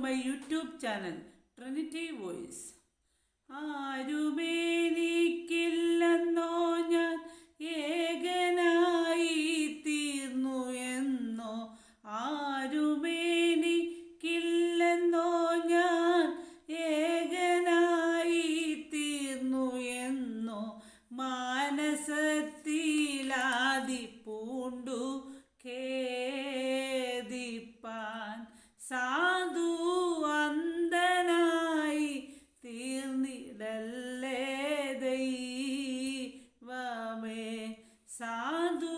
My YouTube channel Trinity voice. ആരുമേനിക്കില്ലെന്നോ ഞാൻ ഏകനായി തീർന്നു എന്നോ, ആരുമേനിക്കില്ലെന്നോ ഞാൻ ഏകനായി തീർന്നു എന്നോ, മാനസത്തിലാദി പൂണ്ടു ഖേദിപ്പാൻ സാധു അന്ധനായി തീർന്നിടല്ലേ ദൈവമേ, സാധു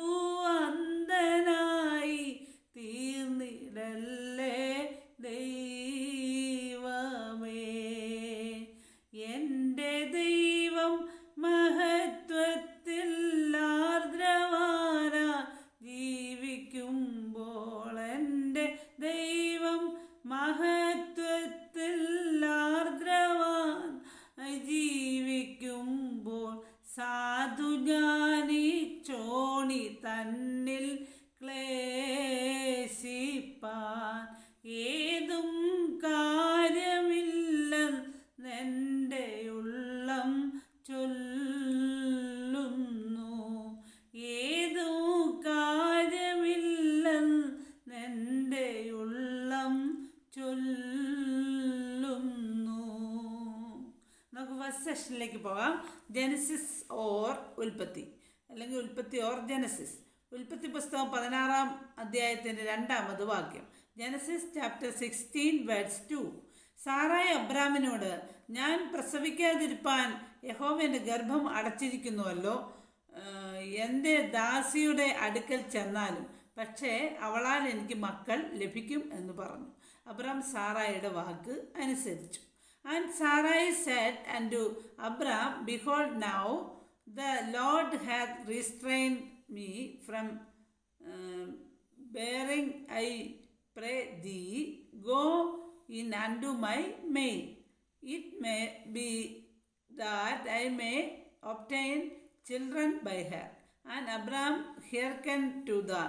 അന്ധനായി തീർന്നിടല്ലേ ദൈവമേ. എൻ്റെ ദൈവം മഹത്വത്തിൽ ആർദ്രവാന ജീവിക്കുമ്പോൾ, എൻ്റെ ദൈവം മഹത്വത്തിൽ ആർദ്രവാൻ ജീവിക്കുമ്പോൾ, സാധു ഞാനീ ചോണി തന്നിൽ ക്ലേശിപ്പാൻ ഏതും കാര്യമില്ലെന്നെൻ്റെ ഉള്ളം ചൊല്ലുന്നു, ഏതും കാര്യമില്ലെന്നെൻ്റെ ഉള്ളം ചൊല്ലുന്നു. നമുക്ക് ഫസ്റ്റ് സെഷനിലേക്ക് പോകാം. ജെനസിസ് ഓർ ഉൽപ്പത്തി, അല്ലെങ്കിൽ ഉൽപ്പത്തി ഓർ ജെനസിസ്. ഉൽപ്പത്തി പുസ്തകം 16-ാം അധ്യായത്തിൻ്റെ 2-ാമത് വാക്യം. Genesis chapter 16 verse 2. സാറായി അബ്രാമിനോട്, ഞാൻ പ്രസവിക്കാതിരിപ്പാൻ യഹോവ എൻ്റെ ഗർഭം അടച്ചിരിക്കുന്നുവല്ലോ, എൻ്റെ ദാസിയുടെ അടുക്കൽ ചെന്നാലും പക്ഷേ അവളാൽ എനിക്ക് മക്കൾ ലഭിക്കും എന്ന് പറഞ്ഞു. അബ്രാം സാറായിയുടെ വാക്ക് അനുസരിച്ചു. And Sarai said unto Abram, Behold, now the Lord hath restrained me from bearing. I pray thee, go in unto my maid. It may be that I may obtain children by her. And Abram hearkened to the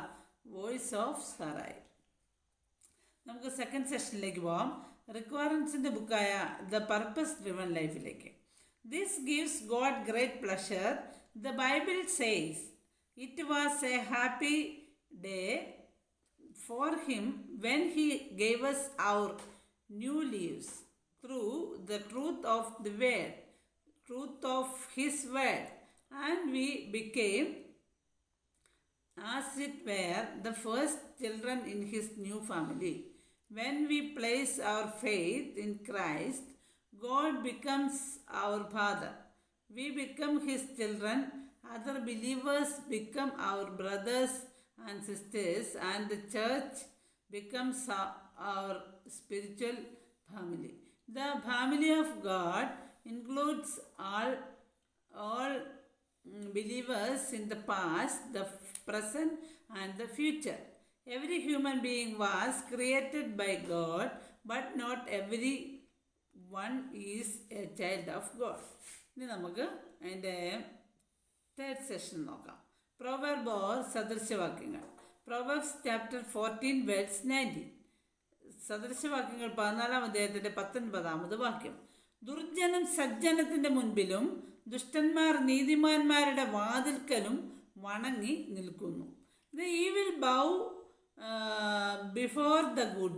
voice of Sarai. നമുക്ക് second സെഷനിലേക്ക് പോകാം. റിക്വയർമെൻസിൻ്റെ ബുക്കായ the purpose driven ലൈഫിലേക്ക്. This gives God great pleasure. The Bible says it was A happy day for him when he gave us our new leaves through the truth of the word, truth of his word, and we became as it were the first children in his new family. When we place our faith in Christ, God becomes our Father. We become His children. Other believers become our brothers and sisters, and the church becomes our spiritual family. The family of God includes all believers in the past, the present, and the future. Every human being was created by God, but not every one is a child of God. ഇനി നമുക്ക് അതിൻ്റെ third session നോക്കാം. Proverb or സദൃശവാക്യങ്ങൾ. Proverbs chapter 14 verse 19. സദൃശവാക്യങ്ങൾ 14-ാം അധ്യായത്തിൻ്റെ 19-ാമത് വാക്യം. ദുർജനം സജ്ജനത്തിൻ്റെ മുൻപിലും ദുഷ്ടന്മാർ നീതിമാന്മാരുടെ വാതിൽക്കലും വണങ്ങി നിൽക്കുന്നു. The evil bow before the good,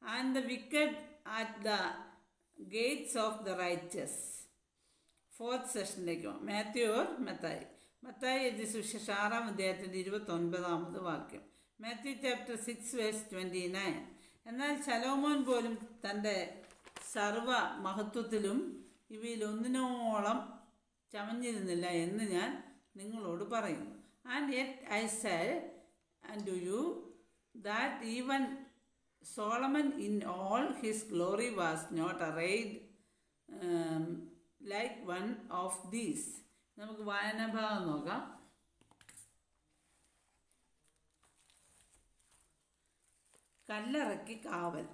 and the wicked at the gates of the righteous. Fourth സെഷനിലേക്ക് മാത്യു ഓർ മത്തായി. മത്തായി എഴുതിയ സുവിശേഷം 6-ാം അധ്യായത്തിൻ്റെ 29-ാമത് വാക്യം. Matthew chapter 6 verse 29. എന്നാൽ ശലോമോൻ പോലും തൻ്റെ സർവ മഹത്വത്തിലും ഇവയിലൊന്നിനോളം ചമഞ്ഞിരുന്നില്ല എന്ന് ഞാൻ നിങ്ങളോട് പറയുന്നു. And yet I say unto you that even Solomon in all his glory was not arrayed like one of these. നമുക്ക് വായനാഭാഗം നോക്കാം. കല്ലറയ്ക്ക് കാവൽ.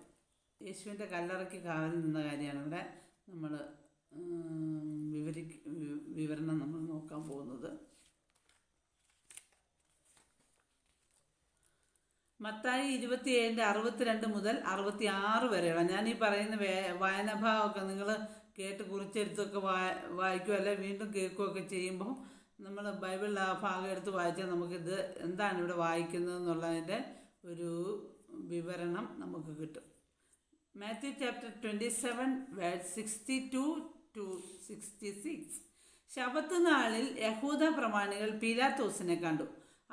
യേശുവിൻ്റെ കല്ലറയ്ക്ക് കാവൽ നിന്ന കാര്യമാണ് ഇവിടെ നമ്മൾ വിവരണം നമ്മൾ നോക്കാൻ പോകുന്നത്. മത്തായി 27:62 മുതൽ 66 വരെയുള്ള ഞാൻ ഈ പറയുന്ന വായനഭാവമൊക്കെ നിങ്ങൾ കേട്ട് കുറിച്ചെടുത്തൊക്കെ വായിക്കുകയല്ല വീണ്ടും കേൾക്കുകയൊക്കെ ചെയ്യുമ്പോൾ നമ്മൾ ബൈബിളിൽ ആ ഭാഗം എടുത്ത് വായിച്ചാൽ നമുക്കിത് എന്താണ് ഇവിടെ വായിക്കുന്നത് എന്നുള്ളതിൻ്റെ ഒരു വിവരണം നമുക്ക് കിട്ടും. Matthew chapter 27 verse 62-66. ശബത്ത് നാളിൽ യഹൂദ പ്രമാണികൾ പീലാത്തോസിനെ കണ്ടു.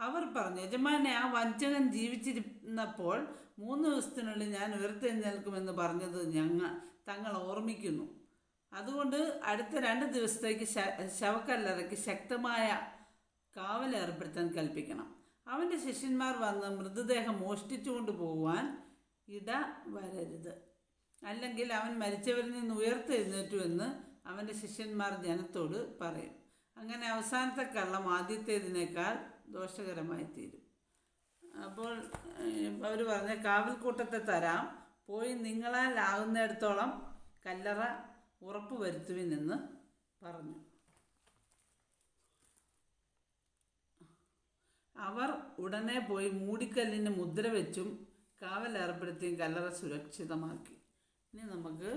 അവർ പറഞ്ഞു, യജമാനെ, ആ വഞ്ചകൻ ജീവിച്ചിരുന്നപ്പോൾ 3 ദിവസത്തിനുള്ളിൽ ഞാൻ ഉയർത്തെഴുന്നേൽക്കുമെന്ന് പറഞ്ഞത് തങ്ങൾ ഓർമ്മിക്കുന്നു. അതുകൊണ്ട് അടുത്ത 2 ദിവസത്തേക്ക് ശവക്കല്ലറയ്ക്ക് ശക്തമായ കാവലേർപ്പെടുത്താൻ കൽപ്പിക്കണം. അവൻ്റെ ശിഷ്യന്മാർ വന്ന് മൃതദേഹം മോഷ്ടിച്ചുകൊണ്ട് പോകുവാൻ ഇട വരരുത്, അല്ലെങ്കിൽ അവൻ മരിച്ചവരിൽ നിന്ന് ഉയർത്തെഴുന്നേറ്റു എന്ന് അവൻ്റെ ശിഷ്യന്മാർ ജനത്തോട് പറയും. അങ്ങനെ അവസാനത്തെ കള്ളം ആദ്യത്തേതിനേക്കാൾ ദോഷകരമായി തീരും. അപ്പോൾ അവർ പറഞ്ഞ, കാവൽക്കൂട്ടത്തെ തരാം, പോയി നിങ്ങളാൽ ആകുന്നിടത്തോളം കല്ലറ ഉറപ്പ് വരുത്തുവിനെന്ന് പറഞ്ഞു. അവർ ഉടനെ പോയി മൂടിക്കല്ലിന് മുദ്ര വെച്ചും കാവലേർപ്പെടുത്തിയും കല്ലറ സുരക്ഷിതമാക്കി. ഇനി നമുക്ക്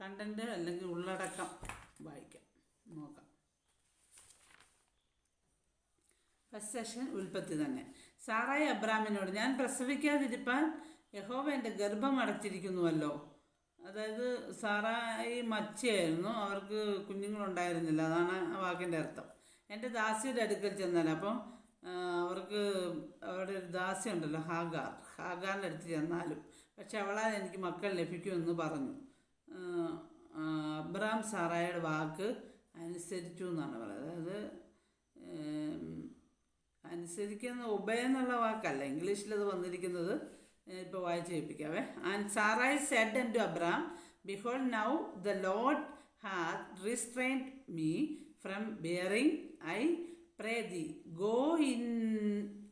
കണ്ടന്റ് അല്ലെങ്കിൽ ഉള്ളടക്കം വായിക്കാം, നോക്കാം. ഫസ്റ്റ് സെഷൻ ഉൽപ്പത്തി തന്നെ. സാറായി അബ്രാമിനോട്, ഞാൻ പ്രസവിക്കാതിരിപ്പാൻ യഹോവ എൻ്റെ ഗർഭം അടച്ചിരിക്കുന്നുവല്ലോ. അതായത് സാറായി മച്ചിയായിരുന്നു, അവർക്ക് കുഞ്ഞുങ്ങളുണ്ടായിരുന്നില്ല, അതാണ് ആ വാക്കിൻ്റെ അർത്ഥം. എൻ്റെ ദാസിയുടെ അടുക്കൽ ചെന്നാൽ, അപ്പം അവർക്ക് അവരുടെ ഒരു ദാസി ഉണ്ടല്ലോ ഹാഗാറിൻ്റെ അടുത്ത് ചെന്നാലും, പക്ഷെ അവളാൽ എനിക്ക് മക്കൾ ലഭിക്കുമെന്ന് പറഞ്ഞു. അബ്രാം സാറായുടെ വാക്ക് അനുസരിച്ചു എന്നാണ് പറയുന്നത്. അതായത് അനുസരിക്കുന്ന ഒബേ എന്നുള്ള വാക്കല്ല, ഇംഗ്ലീഷിലത് വന്നിരിക്കുന്നത്. ഇപ്പോൾ വായിച്ച് കേൾപ്പിക്കാവേ. And Sarai said unto Abram, behold now the Lord hath restrained me from bearing. I pray thee, go in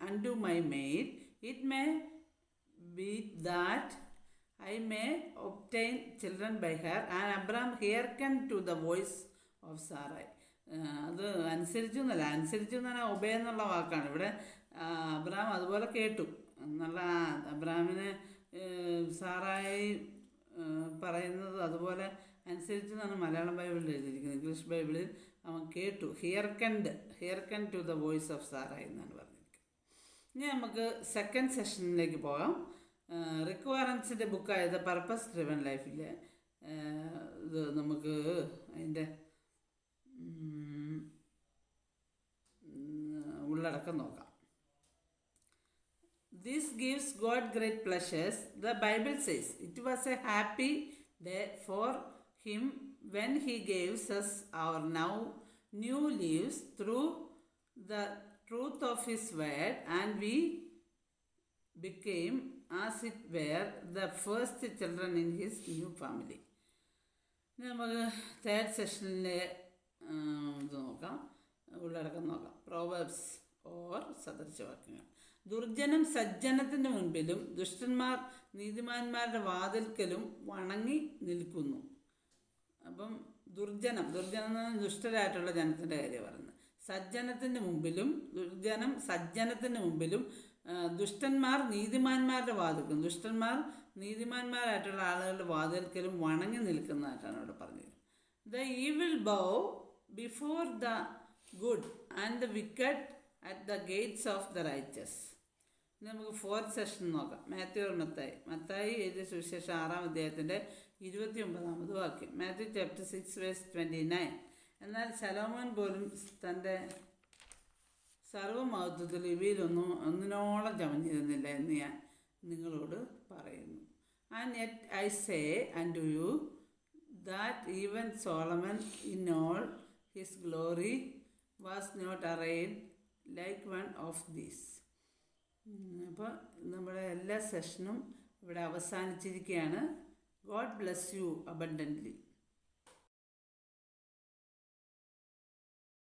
unto my maid. It may be that I may obtain children by her. And Abram hearkened to the voice of Sarai. അത് അനുസരിച്ചു എന്നല്ല, അനുസരിച്ചു എന്ന് പറഞ്ഞാൽ obey എന്നുള്ള വാക്കാണ് ഇവിടെ. Abram അതുപോലെ കേട്ടു എന്നുള്ള, അബ്രാമിനെ സാറായി പറയുന്നത് അതുപോലെ അനുസരിച്ച് എന്നാണ് മലയാളം ബൈബിളിൽ എഴുതിയിരിക്കുന്നത്. ഇംഗ്ലീഷ് ബൈബിളിൽ അവൻ കേട്ടു, ഹിയർക്കൻ ടു ദ വോയിസ് ഓഫ് സാറായി എന്നാണ് പറഞ്ഞിരിക്കുന്നത്. ഇനി നമുക്ക് സെക്കൻഡ് സെഷനിലേക്ക് പോകാം. റിക് വാറൻസിൻ്റെ ബുക്കായ ദ പർപ്പസ് ഡ്രിവൻ ലൈഫിലെ ഇത് നമുക്ക് അതിൻ്റെ ഉള്ളടക്കം നോക്കാം. This gives God great pleasures. The Bible says, it was a happy day for him when he gave us our now new lives through the truth of his word, and we became, as it were, the first children in his new family. നമുക്ക് third സെഷനിലെ ഇത് നോക്കാം, ഉള്ളടക്കം നോക്കാം. Proverbs or സദൃശവാക്യങ്ങൾ. ദുർജനം സജ്ജനത്തിൻ്റെ മുൻപിലും ദുഷ്ടന്മാർ നീതിമാന്മാരുടെ വാതിൽക്കലും വണങ്ങി നിൽക്കുന്നു. അപ്പം ദുർജനം ദുഷ്ടരായിട്ടുള്ള ജനത്തിൻ്റെ കാര്യം പറയുന്നത്. സജ്ജനത്തിൻ്റെ മുമ്പിലും സജ്ജനത്തിൻ്റെ മുമ്പിലും ദുഷ്ടന്മാർ നീതിമാന്മാരുടെ വാതിൽക്കലും, ദുഷ്ടന്മാർ നീതിമാന്മാരായിട്ടുള്ള ആളുകളുടെ വാതിൽക്കലും വണങ്ങി നിൽക്കുന്നതായിട്ടാണ് ഇവിടെ പറഞ്ഞത്. The evil bow before the good and the wicked at the gates of the righteous. നമുക്ക് ഫോർത്ത് സെഷൻ നോക്കാം. മത്തായി എഴുതിയ സുവിശേഷം 6-ാം അധ്യായത്തിൻ്റെ 29-ാമത് വാക്യം. Matthew chapter 6 verse 29. എന്നാൽ ശലോമോൻ പോലും തൻ്റെ സർവമഹത്വത്തിൽ ഒന്നിനോളം ചമഞ്ഞിരുന്നില്ല എന്ന് ഞാൻ നിങ്ങളോട് പറയുന്നു. And yet I say unto you that even Solomon in all his glory was not arrayed like one of these. അപ്പോൾ നമ്മുടെ എല്ലാ സെഷനും ഇവിടെ അവസാനിച്ചിരിക്കുകയാണ്. God bless you abundantly.